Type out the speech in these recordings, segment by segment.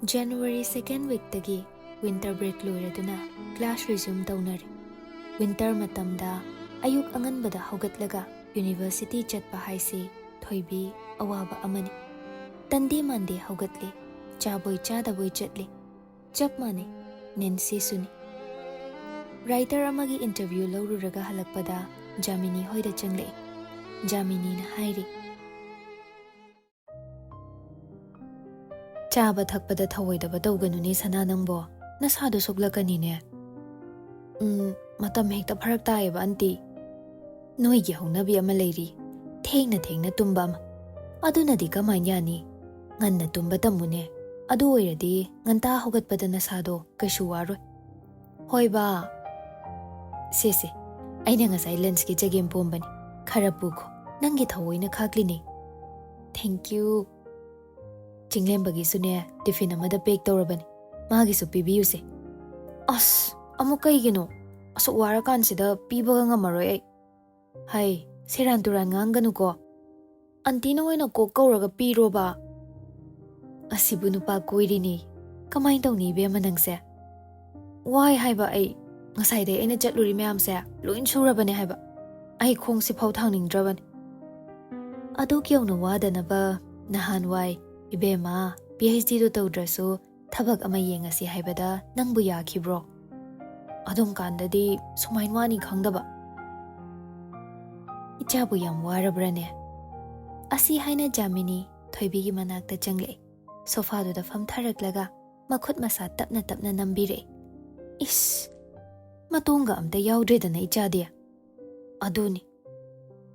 January 2nd week tagi winter break loiraduna class resume taunari. Winter matamda ayuk anganbada haugatlaga university chatpa haisi thoibi awaba amani. Tandi mande haugatli chaboy chadaboy chatli. Chap mane Nancy suni. Writer amagi interview laururaga halakpada Jamini hoida changle. Jamini na hairi. Chaba thakpada thawoidaba tawganuni sana nangbo nasado soglakanine. Matam hekta pharak taayeba anti. Noigi haunabi ama leiri. Thengna tumba ama. Adunadi kamain yani. Nganna tumba tamune. Adu oiradi nganta hogatpada nasado kaishu waroi. Hoi ba. Sese. Aina ngasai lens ki jagem pombani. Khara puko. Nangi thawoina khaklini. Thank you. Chinglemba gi sune tiffin amada pack tawrabani. Magi su pibiyuse. As, amukai gino. Aso warakan sida pibaga ngamaroi ai. Hai, seran turan nganganu ko. Antina hoina ko kauraga piro ba. Asibu nupa koirini. Kamai tawni be manangse. Why haiba ai. Ngasai de aina chatluri mayam se loin surabane haiba. Ai khong si phau thangningdrabani. Adu kyawna wadanaba nahan wai. Ibema, PhD do tawdrasu thabak ama yengasi haibada nangbu yakhibro. Adum kandadi sumainwani khangdaba. Ichabu yam warabrane. Asi haina Jamini thoibigi manakta changle. Sofa do da fam tharaklaga makhut masa tapna nambire. Is matunga amta yaudredana ichadia. Aduni.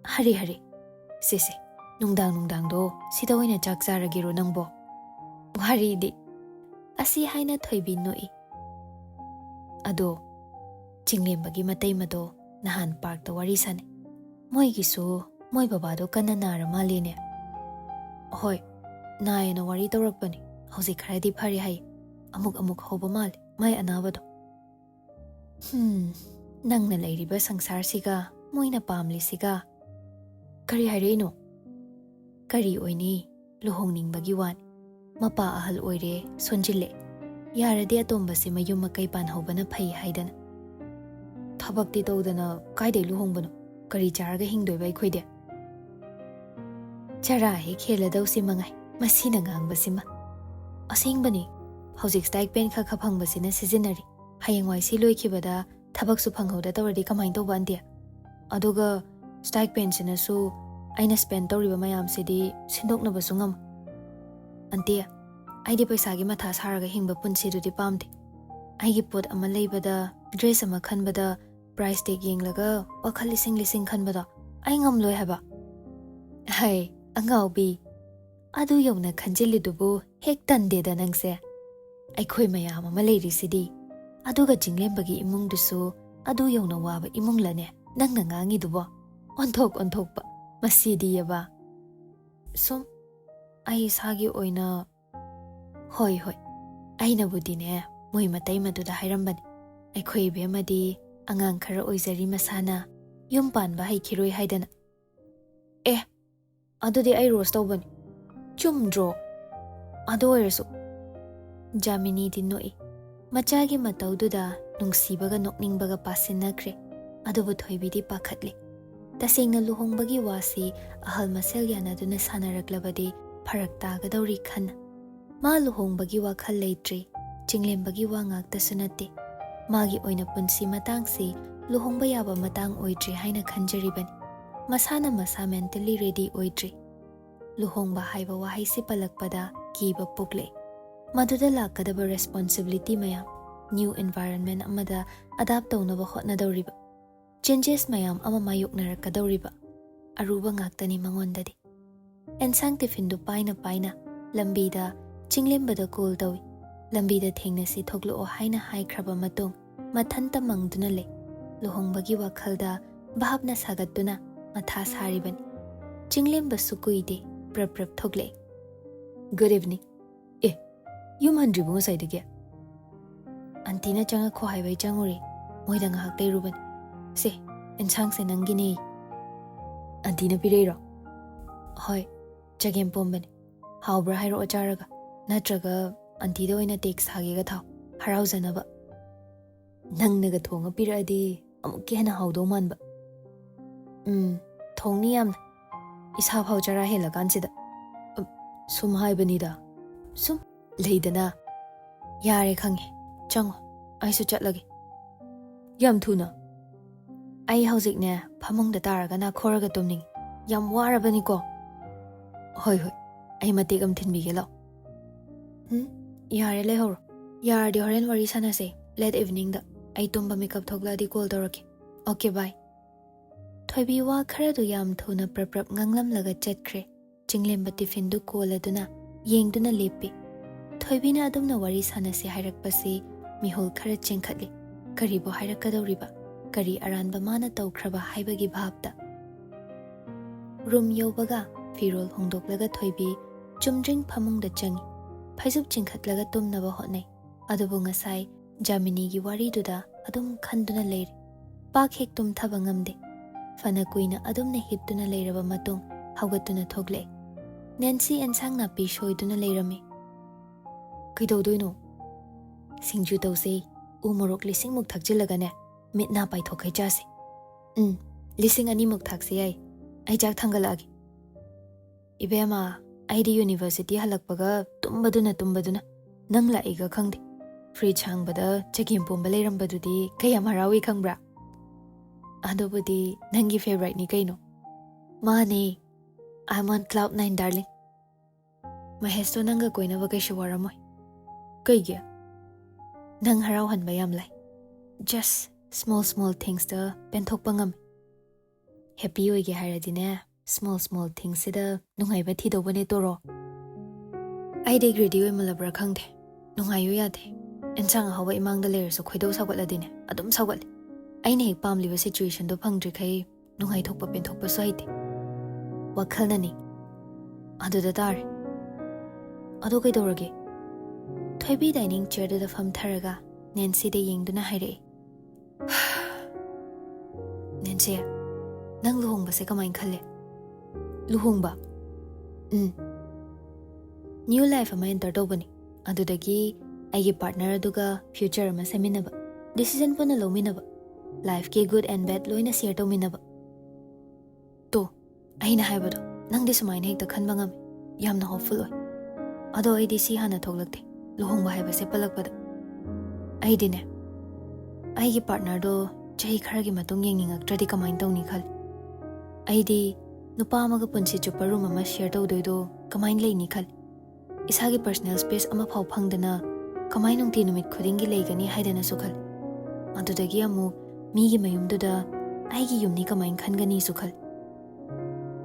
Hari. Sese. Nungdang do sida oina chak charagiro nangbo. Wari di. Asi haina thoibi noi. Ado chinglembagi matai mado nahan park ta wari sane. Moi gisu moi babado kana nara maline. Hoi. Naayana wari tawrakpani. Hausi kharadi phari hai. Amuk hoba mal mai anabado. Nangna lairiba sangsar siga moina pamli siga. Kari hareino. Kari oini luhongning bagi wan mapa ahal oire sonjile yarade atomba se mayum makai pan hobana phai haidana thabakti tawdana kaide luhongbano kari charga hingdoi bai khoide chara he khela dawsi mangai masina ngang basima asingbani hojik stipend kha phang basina seasonary hayengwai si loikhibada thabak su phanghoda tawrdi kamain to bandia aduga stipend sina su aina spend tawriba mayam sidi sindokna basungam antia aidi paisa gi matha saraga hingba punsi dudi pamde aigi pot ama leibada dress ama khanbada price tag yenglaga wakhal lising khanbada ai ngamloi haba hai angaubi adu yona khanjili dubu hek tande da nangse ai khoi mayam ama leiri sidi aduga jinglembagi imung dusu adu yona waba imung lane nangna ngangi dubo onthok ba Masidi yaba. Sum, ai sagi oina. Hoi. Aina budine, moi matai maduda hairambani. Ai khoi be madi, angang khara oizari masana, yum pan ba hai khiroi haidana. Adudi ai roast tawbani. Chumdro. Ado oirasu. Jamini di noi. Machagi matawduda nungsibaga nokningbaga pasinakre. Adubu thoibidi pakhatli. Tasingna luhongbagi wasi ahal masel yanaduna sanaraklabadi pharak tagadawri khanna. Ma luhongbagi WakhaL leitri, chinglembagi wa ngaktasu nate. Magi oina punsi matangsi luhongba yaba matang oidri haina khanjaribani. Masana masa mentally ready oidri. Luhongba haiba wahaisi palakpada kiba pukle. Maduda lakadaba responsibility mayam, new environment amada adapt tawnaba hotnadawriba. Changes mayam ama mayuk narakadawriba aruba ngaktani mangondadi ensang tiffin du paina lambida chinglembada cool dawi lambida thengnasi thoklo haina haikraba matung mathanta mangduna le luhongbagi wakhalda bhabna sagatuna matha saribani chinglemba sukuide prap thokle. Good evening. Yum handribu ngasaidage antina changa kho haibai changuri moida ngahak teirubani se ensang se nangini antina pireiro hoi chagem pombani haubra hairo acharaga natraga ꯑꯟꯇꯤꯗ ꯑꯣꯏꯅ tax ꯊꯥꯒꯦꯒ ꯊꯥꯎ ꯍꯔꯥꯎꯖꯅꯕ ꯅꯪꯅꯒ ꯊꯣꯡꯉ ꯄꯤꯔꯛꯑꯗꯤ ꯑꯃꯨꯛꯀ ꯍꯦꯟꯅ ꯍꯥꯎꯗꯧ ꯃꯥꯟꯕ ꯊꯣꯡꯅꯤ ꯌꯥꯝꯅ ꯏꯁꯥ ꯐꯥꯎ ꯆꯔꯥ ꯍꯦꯜꯂꯀꯥꯟꯁꯤꯗ ꯁꯨꯝ ꯍꯥꯏꯕꯅꯤꯗ ꯁꯨꯝ ꯂꯩꯗꯅ ꯌꯥꯔꯦ ꯈꯪꯉꯦ ꯆꯪꯉꯣ ꯑꯩꯁꯨ ꯆꯠꯂꯒꯦ ꯌꯥꯝ ꯊꯨꯅ ꯑꯩ ꯍꯧꯖꯤꯛꯅꯦ ꯐꯃꯨꯡꯗ ꯇꯥꯔꯒ ꯅꯥꯈꯣꯔꯒ ꯇꯨꯝꯅꯤꯡꯉꯤ ꯌꯥꯝ ꯋꯥꯔꯕꯅꯤꯀꯣ ꯍꯣꯏ ꯑꯩ ꯃꯇꯦꯛ ꯑꯃ ꯊꯤꯟꯕꯤꯒꯦ ꯂꯥꯛꯑꯣ ꯌꯥꯔꯦ ꯂꯩꯍꯧꯔꯣ ꯌꯥꯔꯗꯤ ꯍꯣꯔꯦꯟ ꯋꯥꯔꯤ ꯁꯥꯟꯅꯁꯦ ꯂꯦꯠ ꯏꯚꯤꯅꯤꯡꯗ ꯑꯩ ꯇꯨꯝꯕ ꯃꯤꯀꯞ ꯊꯣꯛꯂꯛꯑꯗꯤ ꯀꯣꯜ ꯇꯧꯔꯛꯀꯦ ꯑꯣꯀꯦ ꯕꯥꯏ ꯊꯣꯏꯕꯤ ꯋꯥ ꯈꯔꯗꯨ ꯌꯥꯝ ꯊꯨꯅ ꯄ꯭ꯔꯞ ꯉꯥꯡꯂꯝꯂꯒ ꯆꯠꯈ꯭ꯔꯦ ꯆꯤꯡꯂꯦꯝꯕ ꯇꯤꯐꯤꯟꯗꯨ ꯀꯣꯜꯂꯗꯨꯅ ꯌꯦꯡꯗꯨꯅ ꯂꯦꯞꯄꯤ ꯊꯣꯏꯕꯤꯅ ꯑꯗꯨꯝꯅ ꯋꯥꯔꯤ ꯁꯥꯟꯅꯁꯦ ꯍꯥꯏꯔꯛꯄꯁꯤ ꯃꯤꯍꯨꯜ ꯈꯔ ꯆꯦꯟꯈꯠꯂꯤ ꯀꯔꯤꯕꯨ ꯍꯥꯏꯔꯛꯀꯗꯧꯔꯤꯕ ꯀꯔꯤ ꯑꯔꯥꯟꯕ ꯃꯥꯅ ꯇꯧꯈ꯭ꯔꯕ ꯍꯥꯏꯕꯒꯤ ꯚꯥꯕꯇ ꯔꯨꯝ ꯌꯧꯕꯒ ꯐꯤꯔꯣꯜ ꯍꯣꯡꯗꯣꯛꯂꯒ ꯊꯣꯏꯕꯤ ꯆꯨꯝꯗ꯭ꯔꯤꯡ ꯐꯃꯨꯡꯗ ꯆꯪꯉꯤ ꯐꯩꯖꯨꯞ ꯆꯤꯡꯈꯠꯂꯒ ꯇꯨꯝꯅꯕ ꯍꯣꯠꯅꯩ ꯑꯗꯨꯕꯨ ꯉꯁꯥꯏ ꯖꯥꯃꯤꯅꯤꯒꯤ ꯋꯥꯔꯤꯗꯨꯗ ꯑꯗꯨꯝ ꯈꯟꯗꯨꯅ ꯂꯩꯔꯤ ꯄꯥꯛ ꯍꯦꯛ ꯇꯨꯝꯊꯕ ꯉꯝꯗꯦ ꯐꯅ ꯀꯨꯏꯅ ꯑꯗꯨꯝꯅ ꯍꯤꯞꯇꯨꯅ ꯂꯩꯔꯕ ꯃꯇꯨꯡ ꯍꯧꯒꯠꯇꯨꯅ ꯊꯣꯛꯂꯛꯑꯦ ꯅꯦꯟꯁꯤ ꯑꯦꯟꯁꯥꯡ ꯅꯥꯄꯤ ꯁꯣꯏꯗꯨꯅ ꯂꯩꯔꯝꯃꯤ ꯀꯩꯗꯧꯗꯣꯏꯅꯣ ꯁꯤꯡꯖꯨ ꯇꯧꯁꯦ ꯎ ꯃꯣꯔꯣꯛ 1,000ꯃꯨꯛ ꯊꯛꯆꯤꯜꯂꯒꯅꯦ ꯃꯤꯠ ꯅꯥ ꯄꯥꯏꯊꯣꯛꯈꯩ ꯆꯥꯁꯦ 2,000ꯃꯨꯛ ꯊꯥꯛꯁꯦ ꯌꯥꯏ ꯑꯩ ꯆꯥꯛ ꯊꯥꯡꯒꯠꯂꯛꯑꯒꯦ ꯏꯕꯦꯝꯃ ꯑꯩꯗꯤ ꯌꯨꯅꯤꯚꯔꯁꯤꯇꯤ ꯍꯜꯂꯛꯄꯒ ꯇꯨꯝꯕꯗꯨꯅ ꯅꯪ ꯂꯥꯛꯏꯒ ꯈꯪꯗꯦ ꯐ꯭ꯔꯤꯖ ꯍꯥꯡꯕꯗ ꯆꯒꯦꯝꯄꯣꯝꯕ ꯂꯩꯔꯝꯕꯗꯨꯗꯤ ꯀꯌꯥꯝ ꯍꯔꯥꯎꯏ ꯈꯪꯕ꯭ꯔꯥ ꯑꯗꯨꯕꯨꯗꯤ ꯅꯪꯒꯤ ꯐꯦꯚꯣꯔꯥꯏꯠꯅꯤ ꯀꯩꯅꯣ ꯃꯥꯅꯦ I'm on cloud 9 darling ꯃꯍꯦꯁꯇꯣ ꯅꯪꯒ ꯀꯣꯏꯅꯕ ꯀꯩꯁꯨ ꯋꯥꯔꯝꯃꯣꯏ ꯀꯩꯒꯤ ꯅꯪ ꯍꯔꯥꯎꯍꯟꯕ ꯌꯥꯝ ꯂꯥꯏ just small thingsꯇ ꯄꯦꯟꯊꯣꯛꯄ ꯉꯝꯃꯤ ꯍꯦꯞꯄꯤ ꯑꯣꯏꯒꯦ ꯍꯥꯏꯔꯗꯤꯅꯦ small thingsꯁꯤꯗ ꯅꯨꯡꯉꯥꯏꯕ ꯊꯤꯗꯧꯕꯅꯦ ꯇꯣꯔꯣ ꯑꯩꯗꯤ ꯒ꯭ꯔꯦꯗꯤ ꯑꯣꯏꯃꯜꯂꯕ꯭ꯔꯥ ꯈꯪꯗꯦ ꯅꯨꯡꯉꯥꯏꯌꯨ ꯌꯥꯗꯦ ꯑꯦꯟꯁꯥꯡ ꯑꯍꯥꯎꯕ ꯏꯃꯥꯡꯗ ꯂꯩꯔꯁꯨ ꯈꯣꯏꯗꯧ ꯁꯥꯎꯒꯠꯂꯗꯤꯅꯦ ꯑꯗꯨꯝ ꯁꯥꯎꯒꯠꯂꯤ ꯑꯩꯅ ꯍꯦꯛ ꯄꯥꯝꯂꯤꯕ ꯁꯤꯆꯨꯋꯦꯁꯟꯗꯣ ꯐꯪꯗ꯭ꯔꯤꯈꯩ ꯅꯨꯡꯉꯥꯏꯊꯣꯛꯄ ꯄꯦꯟꯊꯣꯛꯄꯁꯨ ꯍꯩꯇꯦ ꯋꯥꯈꯜꯅꯅꯤ ꯑꯗꯨꯗ ꯇꯥꯔꯦ ꯑꯗꯣ ꯀꯩꯗꯧꯔꯒꯦ ꯊꯣꯏꯕꯤ ꯗꯥꯏꯅꯤꯡ ꯆꯤꯌꯔꯗꯨꯗ ꯐꯝꯊꯔꯒ ꯅꯦꯟꯁꯤꯗ ꯌꯦꯡꯗꯨꯅ ꯍꯥꯏꯔꯛꯏ ꯅꯦꯟꯁꯤ ꯅꯪ ꯂꯨꯍꯣꯡꯕꯁꯦ ꯀꯃꯥꯏꯅ ꯈꯜꯂꯦ ꯂꯨꯍꯣꯡꯕ ꯅ꯭ꯌꯨ ꯂꯥꯏꯐ ꯑꯃ ꯑꯦꯟꯇꯔ ꯇꯧꯕꯅꯤ ꯑꯗꯨꯗꯒꯤ ꯑꯩꯒꯤ ꯄꯥꯔꯠꯅꯔ ꯑꯗꯨꯒ ꯐ꯭ꯌꯨꯆꯔ ꯑꯃ ꯁꯦꯝꯃꯤꯟꯅꯕ ꯗꯤꯁꯤꯖꯟ ꯄꯨꯟꯅ ꯂꯧꯃꯤꯟꯅꯕ ꯂꯥꯏꯐꯀꯤ ꯒꯨꯗ ꯑꯦꯟ ꯕꯦꯗ ꯂꯣꯏꯅ ꯁꯤꯌꯔ ꯇꯧꯃꯤꯟꯅꯕ ꯇꯣ ꯑꯩꯅ ꯍꯥꯏꯕꯗꯣ ꯅꯪꯗꯤ ꯁꯨꯃꯥꯏꯅ ꯍꯦꯛꯇ ꯈꯟꯕ ꯉꯝꯃꯤ ꯌꯥꯝꯅ ꯍꯣꯞꯐꯨꯜ ꯑꯣꯏ ꯑꯗꯣ ꯑꯩꯗꯤ ꯁꯤ ꯍꯥꯟꯅ ꯊꯣꯛꯂꯛꯇꯦ ꯂꯨꯍꯣꯡꯕ ꯍꯥꯏꯕꯁꯦ ꯄꯜꯂꯛꯄꯗ ꯑꯩꯗꯤꯅꯦ ꯑꯩꯒꯤ ꯄꯥꯔꯠꯅꯔꯗꯣ ꯆꯍꯤ ꯈꯔꯒꯤ ꯃꯇꯨꯡ ꯌꯦꯡꯅꯤꯡꯉꯛꯇ꯭ꯔꯗꯤ ꯀꯃꯥꯏꯅ ꯇꯧꯅꯤ ꯈꯜꯂꯤ ꯑꯩꯗꯤ ꯅꯨꯄꯥ ꯑꯃꯒ ꯄꯨꯟꯁꯤ ꯆꯨꯞꯄ ꯔꯨꯝ ꯑꯃ ꯁꯤꯌꯔ ꯇꯧꯗꯣꯏꯗꯣ ꯀꯃꯥꯏꯅ ꯂꯩꯅꯤ ꯈꯜꯂꯤ ꯏꯁꯥꯒꯤ ꯄꯔꯁꯣꯅꯦꯜ ꯁ꯭ꯄꯦꯁ ꯑꯃꯐꯥꯎ ꯐꯪꯗꯅ ꯀꯃꯥꯏꯅ ꯅꯨꯡꯇꯤ ꯅꯨꯃꯤꯠ ꯈꯨꯗꯤꯡꯒꯤ ꯂꯩꯒꯅꯤ ꯍꯥꯏꯗꯅꯁꯨ ꯈꯜꯂꯤ ꯑꯗꯨꯗꯒꯤ ꯑꯃꯨꯛ ꯃꯤꯒꯤ ꯃꯌꯨꯝꯗꯨꯗ ꯑꯩꯒꯤ ꯌꯨꯝꯅꯤꯀꯃꯥꯏꯅ ꯈꯟꯒꯅꯤꯁꯨ ꯈꯜꯂꯤ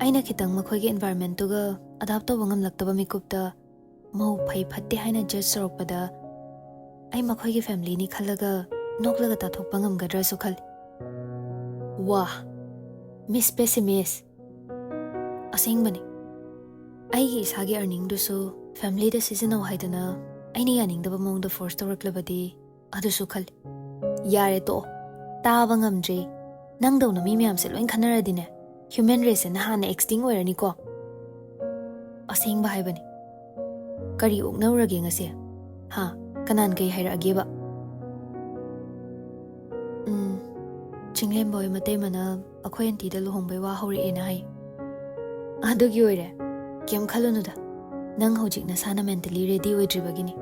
ꯑꯩꯅ ꯈꯤꯇꯪ ꯃꯈꯣꯏꯒꯤ ꯑꯦꯟꯚꯥꯏꯔꯟꯃꯦꯟꯇꯨꯒ ꯑꯗꯥꯞ ꯇꯧꯕ ꯉꯝꯂꯛꯇꯕ ꯃꯤꯀꯨꯞꯇ ꯃꯧ ꯐꯩ ꯐꯠꯇꯦ ꯍꯥꯏꯅ ꯖꯖ ꯇꯧꯔꯛꯄꯗ ꯑꯩ ꯃꯈꯣꯏꯒꯤ ꯐꯦꯃꯤꯂꯤꯅꯤ ꯈꯜꯂꯒ ꯅꯣꯛꯂꯒ ꯇꯥꯊꯣꯛꯄ ꯉꯝꯒꯗ꯭ꯔꯥꯁꯨ ꯈꯜꯂꯤ ꯋꯥ ꯃꯤꯁ ꯄꯦꯁꯤꯃꯤꯁ ꯑꯁꯦꯡꯕꯅꯤ ꯑꯩꯒꯤ ꯏꯁꯥꯒꯤ ꯑꯔꯅꯤꯡꯗꯨꯁꯨ ꯐꯦꯃꯤꯂꯤꯗ ꯁꯤꯖꯤꯟꯅꯧ ꯍꯥꯏꯗꯅ ꯑꯩꯅ ꯌꯥꯅꯤꯡꯗꯕ ꯃꯑꯣꯡꯗ ꯐꯣꯔꯁ ꯇꯧꯔꯛꯂꯕꯗꯤ ꯑꯗꯨꯁꯨ ꯈꯜꯂꯤ ꯌꯥꯔꯦ ꯇꯣꯛꯑꯣ ꯇꯥꯕ ꯉꯝꯗ꯭ꯔꯦ ꯅꯪꯗꯧꯅ ꯃꯤ ꯃꯌꯥꯝꯁꯦ ꯂꯣꯏ ꯈꯟꯅꯔꯗꯤꯅꯦ ꯍ꯭ꯌꯨꯃꯦꯟ ꯔꯦꯁꯁꯦ ꯅꯍꯥꯟꯅ ꯑꯦꯛꯁꯇꯤꯡ ꯑꯣꯏꯔꯅꯤꯀꯣ ꯑꯁꯦꯡꯕ ꯍꯥꯏꯕꯅꯤ ꯀꯔꯤ ꯑꯣꯛꯅꯧꯔꯒꯦ ꯉꯁꯤ ꯀꯅꯥꯟ ꯀꯩ ꯍꯥꯏꯔꯛꯑꯒꯦꯕ ꯆꯤꯡꯂꯦꯝꯕ ꯍꯣꯏ ꯃꯇꯩꯃꯅ ꯑꯩꯈꯣꯏ ꯑꯟꯇꯤꯗ ꯂꯨꯍꯣꯡꯕꯩ ꯋꯥ ꯍꯧꯔꯛꯑꯦꯅ ꯍꯥꯏ ꯑꯗꯨꯒꯤ ꯑꯣꯏꯔꯦ ꯀꯩꯝ ꯈꯜꯂꯨꯅꯨꯗ ꯅꯪ ꯍꯧꯖꯤꯛ ꯅꯁꯥꯅ mentally ready ꯑꯣꯏꯗ꯭ꯔꯤꯕꯒꯤꯅꯤ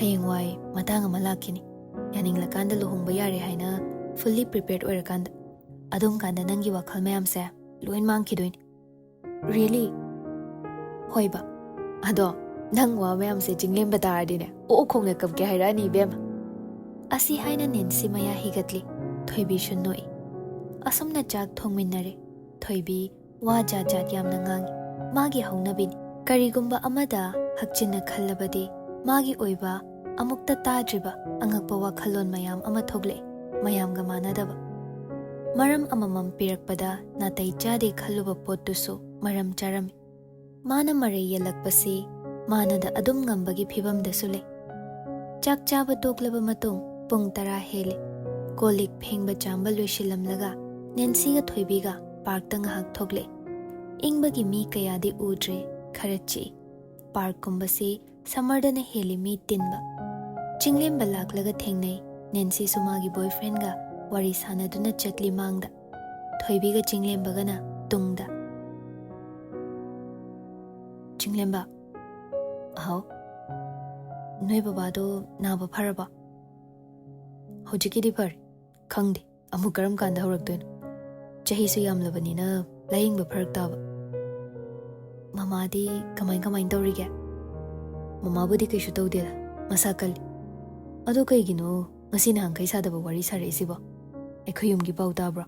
ꯍꯌꯦꯡꯋꯥꯏ ꯃꯇꯥꯡ ꯑꯃ ꯂꯥꯛꯈꯤꯅꯤ ꯌꯥꯅꯤꯡꯂꯀꯥꯟꯗ ꯂꯨꯍꯣꯡꯕ ꯌꯥꯔꯦ ꯍꯥꯏꯅ fully prepared ꯑꯣꯏꯔꯀꯥꯟꯗ ꯑꯗꯨꯝ ꯀꯥꯟꯗ ꯅꯪꯒꯤ ꯋꯥꯈꯜ ꯃꯌꯥꯝꯁꯦ ꯂꯣꯏ ꯃꯥꯡꯈꯤꯗꯣꯏꯅꯤ really ꯍꯣꯏꯕ ꯑꯗꯣ ꯅꯪ ꯋꯥ ꯃꯌꯥꯝꯁꯦ ꯆꯤꯡꯂꯦꯝꯕ ꯇꯥꯔꯗꯤꯅꯦ ꯑꯣ ꯈꯣꯡꯅ ꯀꯞꯀꯦ ꯍꯥꯏꯔꯛꯑꯅꯤ ꯏꯕꯦꯝꯃ ꯑꯁꯤ ꯍꯥꯏꯅ ꯅꯦꯟꯁꯤ ꯃꯌꯥ ꯍꯤꯒꯠꯂꯤ ꯊꯣꯏꯕꯤꯁꯨ ꯅꯣꯛꯏ ꯑꯁꯨꯝꯅ ꯆꯥꯛ ꯊꯣꯡꯃꯤꯟꯅꯔꯦ ꯊꯣꯏꯕꯤ ꯋꯥ ꯖꯥꯠ ꯖꯥꯠ ꯌꯥꯝꯅ ꯉꯥꯡꯉꯤ ꯃꯥꯒꯤ ꯍꯧꯅꯕꯤꯅꯤ ꯀꯔꯤꯒꯨꯝꯕ ꯑꯃꯗ ꯍꯛꯆꯤꯟꯅ ꯈꯜꯂꯕꯗꯤ ꯃꯥꯒꯤ ꯑꯣꯏꯕ ꯑꯃꯨꯛꯇ ꯇꯥꯗ꯭ꯔꯤꯕ ꯑꯉꯛꯄ ꯋꯥꯈꯜꯂꯣꯟ ꯃꯌꯥꯝ ꯑꯃ ꯊꯣꯛꯂꯛꯏ ꯃꯌꯥꯝꯒ ꯃꯥꯟꯅꯗꯕ ꯃꯔꯝ ꯑꯃꯃꯝ ꯄꯤꯔꯛꯄꯗ ꯅꯥꯇꯩ ꯆꯥꯗꯦ ꯈꯜꯂꯨꯕ ꯄꯣꯠꯇꯨꯁꯨ ꯃꯔꯝ ꯆꯥꯔꯝꯃꯤ ꯃꯥꯅ ꯃꯔꯩ ꯌꯦꯜꯂꯛꯄꯁꯤ ꯃꯥꯅꯗ ꯑꯗꯨꯝ ꯉꯝꯕꯒꯤ ꯐꯤꯕꯝꯗꯁꯨ ꯂꯩ ꯆꯥꯛ ꯆꯥꯕ ꯇꯣꯛꯂꯕ ꯃꯇꯨꯡ ꯄꯨꯡ 10 ꯍꯦꯜꯂꯤ ꯀꯣꯜꯂꯤꯛ ꯐꯦꯡꯕ ꯆꯥꯝꯕ ꯂꯣꯏꯁꯤꯜꯂꯝꯂꯒ ꯅꯦꯟꯁꯤꯒ ꯊꯣꯏꯕꯤꯒ ꯄꯥꯔꯛꯇ ꯉꯥꯏꯍꯥꯛ ꯊꯣꯛꯂꯛꯏ ꯏꯪꯕꯒꯤ ꯃꯤ ꯀꯌꯥꯗꯤ ꯎꯗ꯭ꯔꯦ ꯈꯔ ꯆꯤꯛꯏ ꯄꯥꯔꯛꯀꯨꯝꯕꯁꯤ Samarda heli mi tinba. Chinglemba laklaga thengnei. Nancy sumagi boyfriend ga wari sanaduna chatli mangda. Thoibi ga Chinglemba ga na tungda. Chinglemba. How? Noi baba do naba pharaba. Hojiki di par. Khangdi. Amu karam kanda horaktoin. Chahi su yamlabani na laying ba pharak taba. Mama di kamay tawrige. Mama budi kaishu tawdela. Masakal. Ado kaigino ngasi na hangkai sadaba wari sare isiba. Akhoi yumgi pau tabra.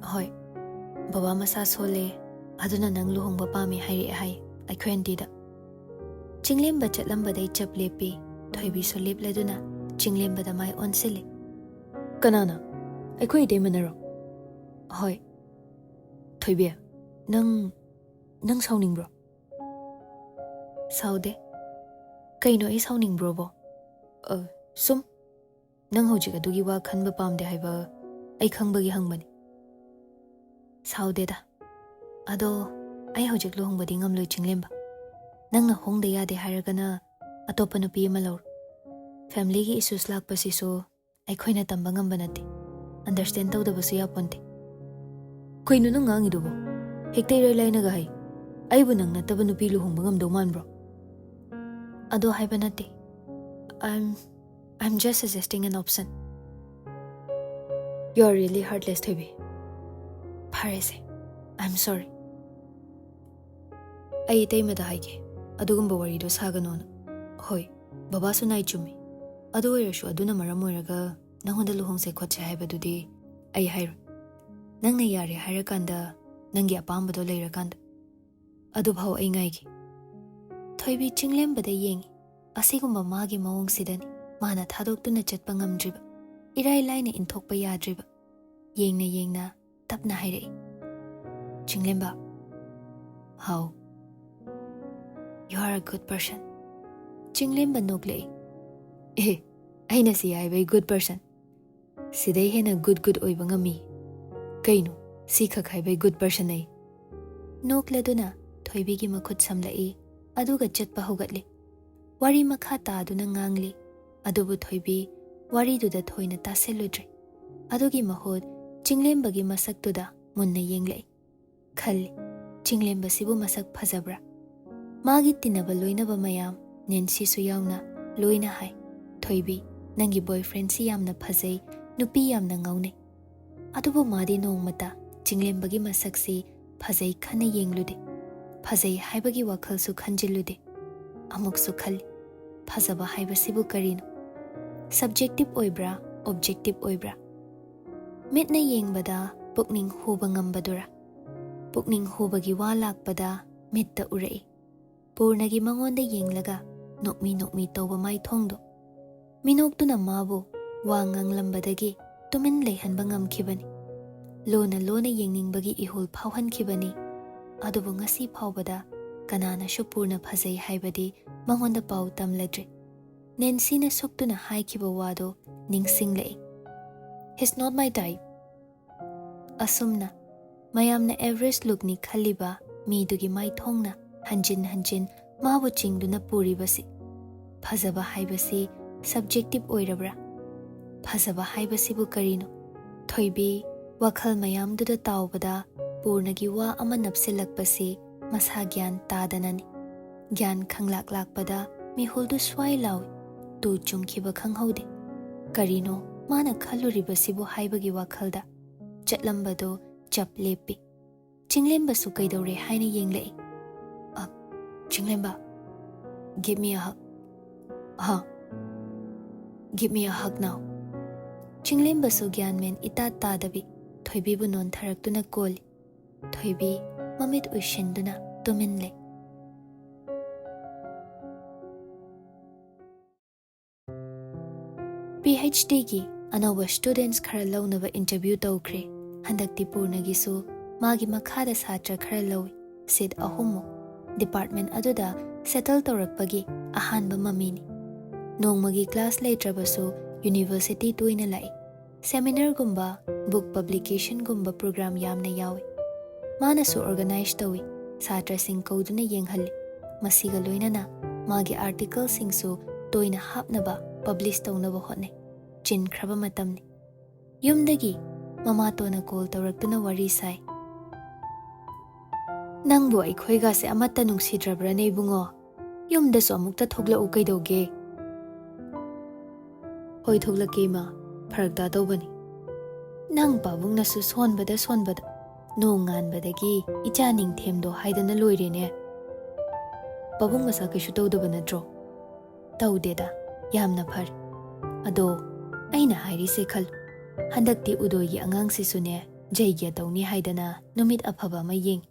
Hoi. Baba masa sole. Aduna nang luhongba pami hairi hai. Akhoi antida. Chinglemba chatlamba dai chap lepi. Thoibi so lep laduna. Chinglemba da mai onsile. Kanana. Akhoi de manaro. Hoi. Thoibi. Nang sauning bro. Saude. Kaino ay sauning bro bo. Sum. Nang hojik adugi wa khanba pamde haiba ay khangbagi hangbani. Saude da. Ado ay hojik luhongbadi ngamloy Chinglemba. Nang na hongda yade hairagana atopa nupi ama lawr. Family gi issues lakpasi so ay khoina tamba ngamba nati. Understand tawdabasu yaponte. Kaino nang ngangido bo. Hektay ray naga hai. Aibu nang nataba nupi luhongba ngamdaw man bro. Ado haiba nati. I'm just suggesting an option. You're really heartless, Thoibi. Parese. I'm sorry. Ay itay madahaige. Adugumba warido saganona. Hoi. Baba su nai chumi. Adu oirashu aduna maram oiraga nangonda luhongse khotche haibadudi ay hairu. Nangna yare hairakanda nangi apambado leirakanda. Adu bhau ay ngaigi. Thoibi Chinglembada yengi. Asigumba magi maong sidani. Mana thadokduna chatpa ngamdriba. Irai laina inthokpa yadriba. Yengna tapna hairai. Chinglemba. How? You are a good person. Chinglemba noklei. Aina si ay bay good person. Siday hena good oiba ngami. Kaino, si khak bay good person ay. Nokladuna, Thoibi gi makhut samlai. Aduga chatpa hogatli. Wari makha taaduna ngangli. Adubu Thoibi, wari duda thoina taseludre. Adugi mahod, Chinglemba gi masak duda munna yenglei. Khalli, Chinglemba sibu masak phazabra. Magi tinaba loinaba mayam, Nancy su yauna, loina hai. Thoibi, nangi boyfriend si yamna phazai, nupi yamna ngaune. Adubu madi nongmata, Chinglemba gi masak si phazai khana yenglude. Phazai haibagi WakhaL su khanjilude. Amuk su khalli. Phazaba haiba sibu karino. Subjective oibra, objective oibra. Mitna yengbada, pukning huba ngambadura. Pukning hubagi wa lakpada, mitta urei. Purnagi mangonda yenglaga, nokmi tawba mai thongdo. Minokduna mabu, wa nganglambadagi, tumin leihanba ngamkhibani. Lona yengningbagi ihul phawhankhibani. Adubu ngasi phawbada, kanana shupurna phazai haibadi, mangonda pau tamladre. Nancy na soktuna haikiba wado ningsinglei. He's not my type. Asumna, mayamna average look ni khaliba, midugi mai thongna, hanjin, mabu chingduna puribasi. Phazaba haibasi, subjective oirabra. Phazaba haibasi bu karino. Thoibi, WakhaL mayam duda taubada, purnagi wa ama napsilakpasi, masa gyan tadanani. Gyan khanglak-lakpada, mihuldu swai lawi. Tu chungkiba khanghaude. Karino, mana khaluribasibu haibagi WakhaLda. Chatlambado chap lepi. Chinglemba su kaidore haina yenglei. Chinglemba, give me a hug. Give me a hug now. Chinglemba su gyanmen itat tadabi. Thoibi bu non tharaktuna koli. Thoibi mamit uishinduna tuminle. PhD gi anawa students khara lawnaba interview tawkhre. Handakti purnagisu magi makhada satra khara lawi. Sid ahumu. Department aduda settle tawrakpagi ahanba mamini. Nongmagi class leitrabasu university tuina lai. Seminar gumba, book publication gumba program yamna yawi. Mana su organize tawi. Satra sing kauduna yenghalli. masiga loinana magi article singsu toina hapnaba publish tawnaba hotne chin khraba matamni yumdagi mama tona call tawraktuna wari sai nangbu aikhoiga se amatta nungsidrabrane ibungo yumda so amukta thogla u kaidoge hoi thogla kema pharakda tawbani nang pabung nasu sonbada nongan badagi icha ning themdo haidana loirene pabung masa kishu tawdaba natro tawdeda yamna phar ado aina hairi se khal handakti udoyi angang si sune jaigya tawni haidana numit aphaba ma yeng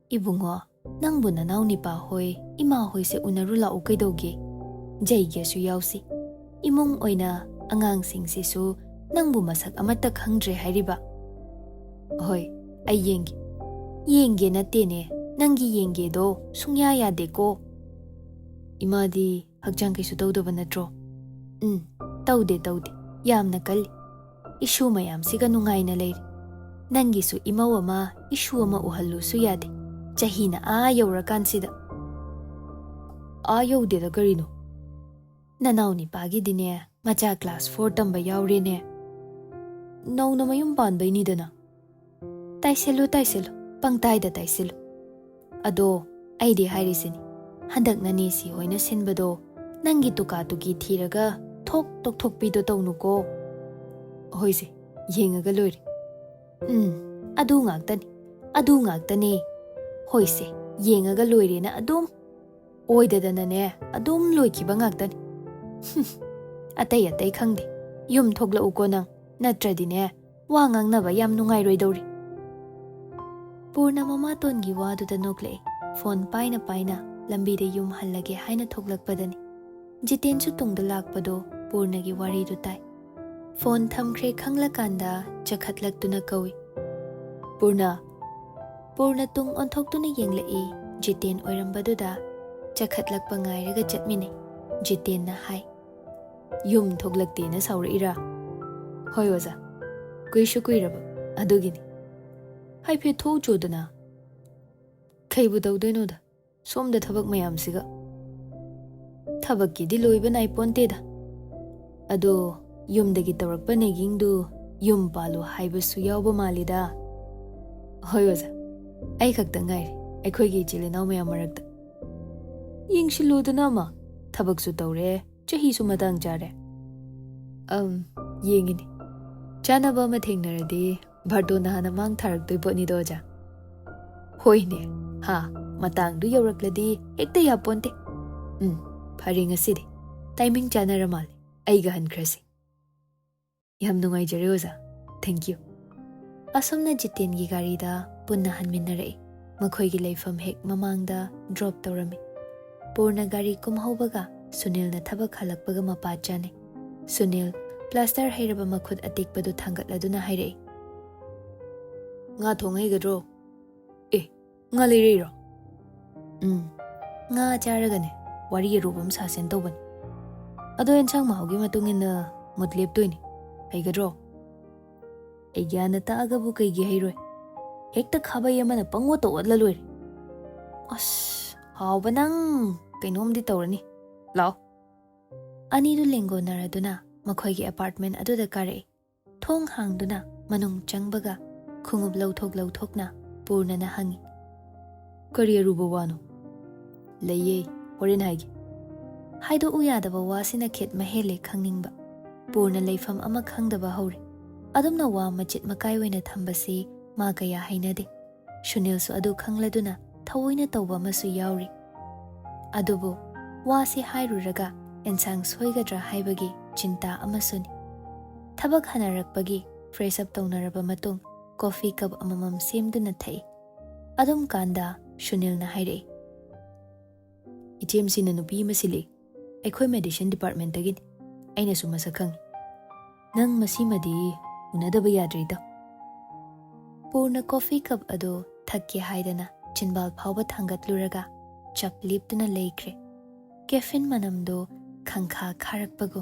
ibungo nangbu nanaw ni pa hoi ima hoi se unarula u kaidoge jaigya su yausi imung oina angang sing si su nangbu masak amata khangdre hairiba hoi ai yenge na tene nangi yenge do sungya ya deko imadi hakjang kisu tawdaba natro tawde yamna kal ishu mayam siga nungai na leir nangi su imawa ma ishu ama uhallu su yade chahina yawrakan sida yawde da karino nanaw ni pagi dine macha class 4 tamba yawrene nauna mayum banbai ni dana taiselu pangtai da taiselu ado aidi hairisini handak nani si hoina sinbado nangi tuka tuki thiraga thok pido tawnuko hoise yengaga loire adu ngaktani hoise yengaga loire na adum oidadana ne adum loikiba ngaktani atai khangde yum thogla uko nang natradine wa ngangnaba yam nungai roidori purna mama tongi wadu da nokle phone paina lambi de yum hallage haina thoglakpadani jiten su tungda lakpado purna gi wari du tai phone thamkhre khanglakanda chakhatlak kawi purna tung onthok yenglei jiten oirambaduda chakhatlak pangairaga chatmine jiten na hai yum thoglakte na sauraira hoi waza kuishu kuiraba adugini hai phe tho chodana khaibu dawdoinoda somda thabak mayam siga thabak ki di loiba nai ponte da ado yumdagi tawrakpa negingdu yum palu haiba su yawba malida hoi waza ai khakta ngai aikhoigi chilinaw mayam marakta yingshiludana ma thabak su tawre chahi su matang jare yengini chanaba ma thengnaradi bardona hana mang tharak doi boni doja hoine ha matang du yawrakladi ekta ya ponte phari ngaside timing chanaramal aiga hankrasi yam nungai jare oza thank you asomna jiten gi gari da punna hanminare makhoi gi leifam hek mamangda drop tawrami purna gari kumhaubaga sunil na thabak halakpaga mapa chane sunil plaster hairaba makhut atikpadu thangatladuna hairei nga thongai gadro nga leirero nga charagane wari rubam sasen tawban ado ensang mahaugi matungina mutlep toini haigadro gyana taagabu kaigi hairoi hekta khaba yamana pangwo tawatla loire as hauba nang kainomdi tawrani lao anidu lengo naraduna makhoigi apartment aduda kare thong hangduna manung changbaga khungub lauthokna purna na hangi kariya ruba wano leye horen haigi haido uyadaba wasina khet mahele khangningba purna leifam ama khangdaba hore adumna wa machit makai waina thambasi ma kaya hainade shunil su adu khangladuna thawoina tawba masu yauri adubu wasi hairuraga ensang soigadra haibagi chinta amasuni thabak hanarakpagi fresh up tawnaraba matung coffee cup amamam semduna thai adum kanda shunil na hairei ichemsi na nupi masili aikhoi medicine department tagin aina su masakhang nang masimadi unadaba yadrida purna coffee cup ado thakki haidana chinbal phawba thangatluraga chap liptuna leikre caffeine manamdo khangkha kharakpago